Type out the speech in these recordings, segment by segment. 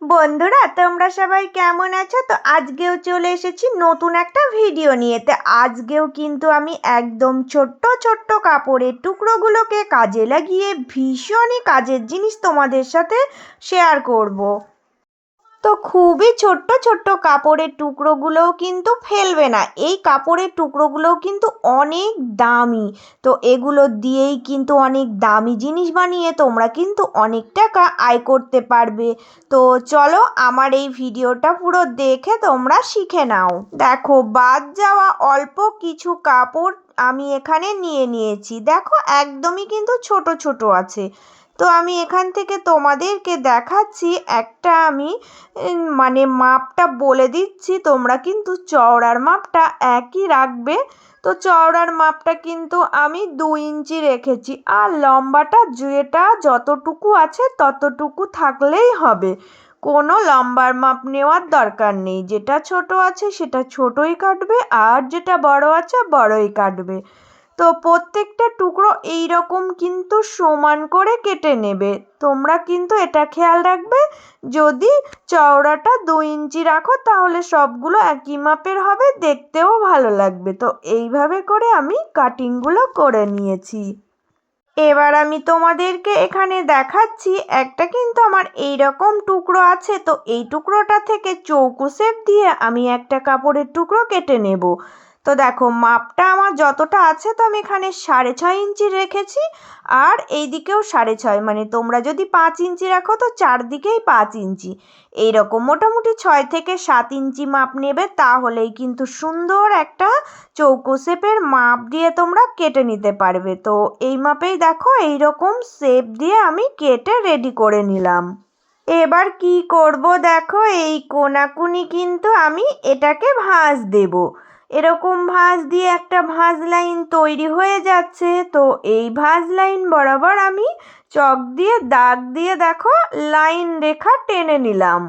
বন্ধুরা, তোমরা সবাই কেমন আছো? তো আজকেও চলে এসেছি নতুন একটা ভিডিও নিয়ে। তো আজকেও কিন্তু আমি একদম ছোট্ট ছোট্ট কাপড়ের টুকরোগুলোকে কাজে লাগিয়ে ভীষণই কাজের জিনিস তোমাদের সাথে শেয়ার করব। তো খুবই ছোট্ট ছোট্ট কাপড়ের টুকরোগুলোও কিন্তু ফেলবে না। এই কাপড়ের টুকরোগুলোও কিন্তু অনেক দামি। তো এগুলো দিয়েই কিন্তু অনেক দামি জিনিস বানিয়ে তোমরা কিন্তু অনেক টাকা আয় করতে পারবে। তো চলো আমার এই ভিডিওটা পুরো দেখে তোমরা শিখে নাও। দেখো, বাদ যাওয়া অল্প কিছু কাপড় আমি এখানে নিয়ে নিয়েছি। দেখো, একদমই কিন্তু ছোট ছোট আছে। তো আমি এখান থেকে তোমাদেরকে দেখাচ্ছি একটা আমি মানে মাপটা বলে দিচ্ছি, তোমরা কিন্তু চওড়ার মাপটা একই রাখবে। তো চওড়ার মাপটা কিন্তু আমি 2 ইঞ্চি রেখেছি, আর লম্বাটা যেটা যতটুকু আছে ততটুকু থাকলেই হবে। কোনো লম্বার মাপ নেওয়ার দরকার নেই। যেটা ছোট আছে সেটা ছোটই কাটবে, আর যেটা বড় আছে বড়ই কাটবে। তো প্রত্যেকটা টুকরো এই রকম কিন্তু সমান করে কেটে নেবে। তোমরা কিন্তু এটা খেয়াল রাখবে, যদি চওড়াটা 2 ইঞ্চি রাখো তাহলে সবগুলো একই মাপের হবে, দেখতেও ভালো লাগবে। তো এইভাবে করে আমি কাটিংগুলো করে নিয়েছি। এবার আমি তোমাদেরকে এখানে দেখাচ্ছি, একটা কিন্তু আমার এই রকম টুকরো আছে। তো এই টুকরোটা থেকে চৌকো শেপ দিয়ে আমি একটা কাপড়ের টুকরো কেটে নেব। তো দেখো, মাপটা আমার যতটা আছে, তো আমি এখানে 6.5 ইঞ্চি রেখেছি, আর এই দিকেও 6.5, মানে তোমরা যদি 5 ইঞ্চি রাখো তো চারদিকেই 5 ইঞ্চি। এইরকম মোটামুটি 6 থেকে 7 ইঞ্চি মাপ নেবে, তাহলেই কিন্তু সুন্দর একটা চৌকো শেপের মাপ দিয়ে তোমরা কেটে নিতে পারবে। তো এই মাপেই দেখো এইরকম শেপ দিয়ে আমি কেটে রেডি করে নিলাম। এবার কি করব, দেখো এই কোনাকুনি কিন্তু আমি এটাকে ভাঁজ দেব। এরকম ভাঁজ দিয়ে একটা ভাঁজ লাইন তৈরি হয়ে যাচ্ছে। তো এই ভাঁজ লাইন বরাবর আমি চক দিয়ে দাগ দিয়ে দেখো লাইন রেখা টেনে নিলাম।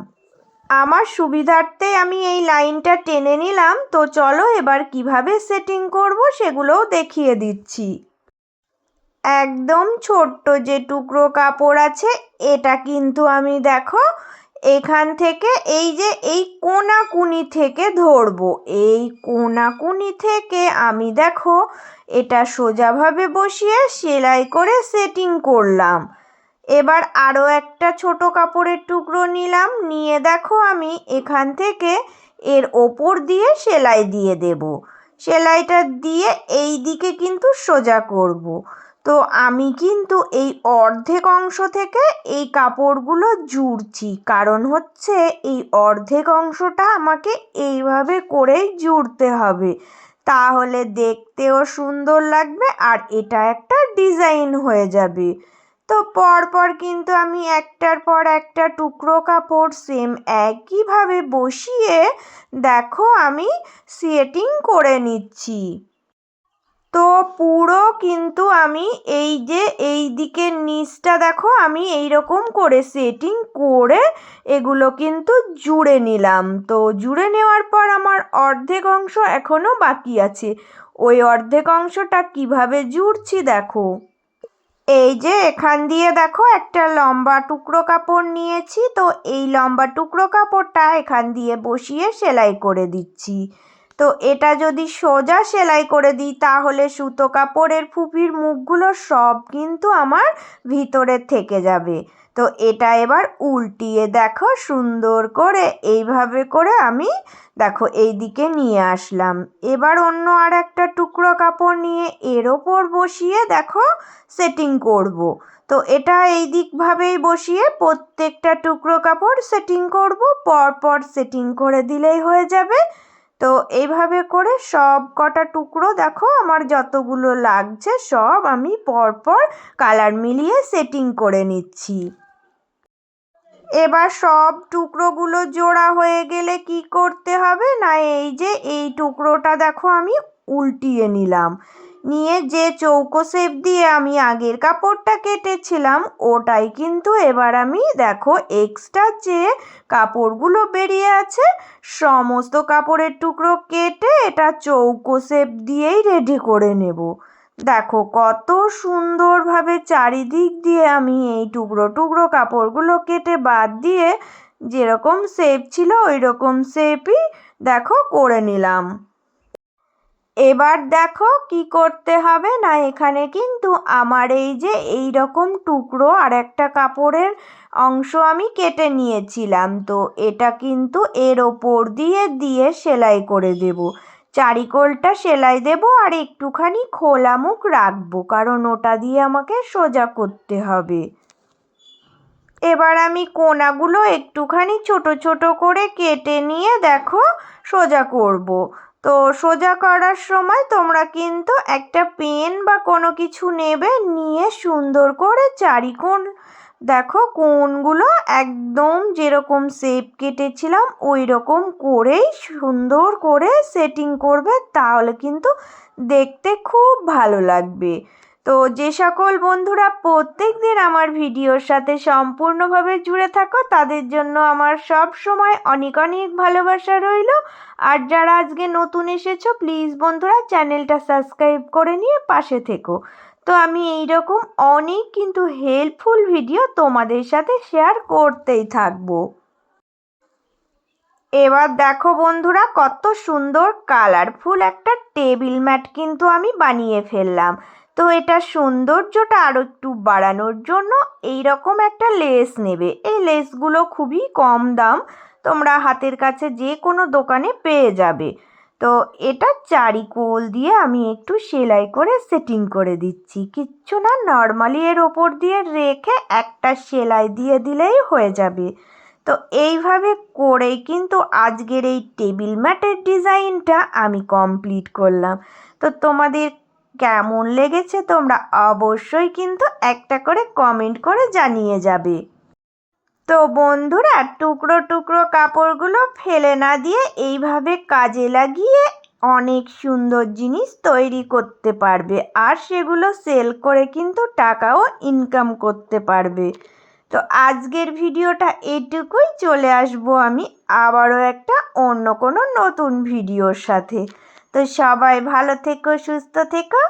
আমার সুবিধার্থে আমি এই লাইনটা টেনে নিলাম। তো চলো এবার কিভাবে সেটিং করব সেগুলোও দেখিয়ে দিচ্ছি। একদম ছোট্ট যে টুকরো কাপড় আছে, এটা কিন্তু আমি দেখো এখান থেকে এই যে এই কোনাকুনি থেকে ধরবো। এই কোনাকুনি থেকে আমি দেখো এটা সোজাভাবে বসিয়ে সেলাই করে সেটিং করলাম। এবার আরও একটা ছোট কাপড়ের টুকরো নিলাম, নিয়ে দেখো আমি এখান থেকে এর ওপর দিয়ে সেলাই দিয়ে দেব। সেলাইটা দিয়ে এই দিকে কিন্তু সোজা করব। তো আমি কিন্তু এই অর্ধেক অংশ থেকে এই কাপড়গুলো জুড়ছি, কারণ হচ্ছে এই অর্ধেক অংশটা আমাকে এইভাবে করেই জুড়তে হবে, তাহলে দেখতেও সুন্দর লাগবে আর এটা একটা ডিজাইন হয়ে যাবে। তো পরপর কিন্তু আমি একটার পর একটা টুকরো কাপড় সেম একইভাবে বসিয়ে দেখো আমি সেটিং করে নিচ্ছি। তো পুরো কিন্তু আমি এই যে এই দিকের নিচটা দেখো আমি এই রকম করে সেটিং করে এগুলো কিন্তু জুড়ে নিলাম। তো জুড়ে নেওয়ার পর আমার অর্ধেক অংশ এখনো বাকি আছে। ওই অর্ধেক অংশটা কিভাবে জুড়ছি দেখো। এই যে এখান দিয়ে দেখো একটা লম্বা টুকরো কাপড় নিয়েছি। তো এই লম্বা টুকরো কাপড়টা এখান দিয়ে বসিয়ে সেলাই করে দিচ্ছি। তো এটা যদি সোজা সেলাই করে দিই তাহলে সুতো কাপড়ের ফুপির মুখগুলো সব কিন্তু আমার ভিতরে থেকে যাবে। তো এটা এবার উল্টিয়ে দেখো সুন্দর করে এইভাবে করে আমি দেখো এই দিকে নিয়ে আসলাম। এবার অন্য আর একটা টুকরো কাপড় নিয়ে এর ওপর বসিয়ে দেখো সেটিং করব। তো এটা এই দিকভাবেই বসিয়ে প্রত্যেকটা টুকরো কাপড় সেটিং করব, পরপর সেটিং করে দিলেই হয়ে যাবে। তো এইভাবে করে সব কটা টুকরো দেখো আমার যতগুলো লাগছে সব আমি পরপর কালার মিলিয়ে সেটিং করে নিচ্ছি। এবার সব টুকরোগুলো জোড়া হয়ে গেলে কি করতে হবে না, এই যে এই টুকরোটা দেখো আমি উল্টিয়ে নিলাম, নিয়ে যে চৌকো শেপ দিয়ে আমি আগের কাপড়টা কেটেছিলাম ওটাই কিন্তু এবার আমি দেখো এক্সট্রা যে কাপড়গুলো বেরিয়ে আছে সমস্ত কাপড়ের টুকরো কেটে এটা চৌকো শেপ দিয়েই রেডি করে নেব। দেখো কত সুন্দরভাবে চারিদিক দিয়ে আমি এই টুকরো টুকরো কাপড়গুলো কেটে বাদ দিয়ে যেরকম শেপ ছিল ওই রকম শেপই দেখো করে নিলাম। এবার দেখো কি করতে হবে না, এখানে কিন্তু আমার এই যে এই রকম টুকরো আর একটা কাপড়ের অংশ আমি কেটে নিয়েছিলাম, তো এটা কিন্তু এর ওপর দিয়ে দিয়ে সেলাই করে দেব। চারিকোলটা সেলাই দেব আর একটুখানি খোলা মুখ রাখবো, কারণ ওটা দিয়ে আমাকে সোজা করতে হবে। এবার আমি কোণাগুলো একটুখানি ছোট ছোট করে কেটে নিয়ে দেখো সোজা করব। তো সোজা করার সময় তোমরা কিন্তু একটা পেন বা কোনো কিছু নেবে, নিয়ে সুন্দর করে চারিকোণ দেখো কোণগুলো একদম যেরকম শেপ কেটেছিলাম ওই রকম করেই সুন্দর করে সেটিং করবে, তাহলে কিন্তু দেখতে খুব ভালো লাগবে। তো যে সকল বন্ধুরা প্রত্যেক দিন আমার ভিডিওর সাথে সম্পূর্ণভাবে জুড়ে থাকো তাদের জন্য আমার সব সময় অনেক অনেক ভালোবাসা রইল। আর যারা আজকে নতুন এসেছো প্লিজ বন্ধুরা চ্যানেলটা সাবস্ক্রাইব করে নিয়ে পাশে থেকো। তো আমি এই রকম অনেক কিন্তু হেল্পফুল ভিডিও তোমাদের সাথে শেয়ার করতেই থাকবো। এবার দেখো বন্ধুরা কত সুন্দর কালারফুল একটা টেবিল ম্যাট কিন্তু আমি বানিয়ে ফেললাম। তো এটা সৌন্দর্যটা আরও একটু বাড়ানোর জন্য এই রকম একটা লেস নেবে। এই লেসগুলো খুবই কম দাম, তোমরা হাতের কাছে যে কোনো দোকানে পেয়ে যাবে। তো এটা চারিকোল দিয়ে আমি একটু সেলাই করে সেটিং করে দিচ্ছি, কিচ্ছু না, নর্মালি এর ওপর দিয়ে রেখে একটা সেলাই দিয়ে দিলেই হয়ে যাবে। তো এইভাবে করেই কিন্তু আজকের এই টেবিল ম্যাটের ডিজাইনটা আমি কমপ্লিট করলাম। তো তোমাদের কেমন লেগেছে তোমরা অবশ্যই কিন্তু একটা করে কমেন্ট করে জানিয়ে যাবে। তো বন্ধুরা টুকরো টুকরো কাপড়গুলো ফেলে না দিয়ে এইভাবে কাজে লাগিয়ে অনেক সুন্দর জিনিস তৈরি করতে পারবে, আর সেগুলো সেল করে কিন্তু টাকাও ইনকাম করতে পারবে। তো আজকের ভিডিওটা এইটুকুই, চলে আসবো আমি আবারও একটা অন্য কোনো নতুন ভিডিওর সাথে। তো সবাই ভালো থেকো, সুস্থ থেকো।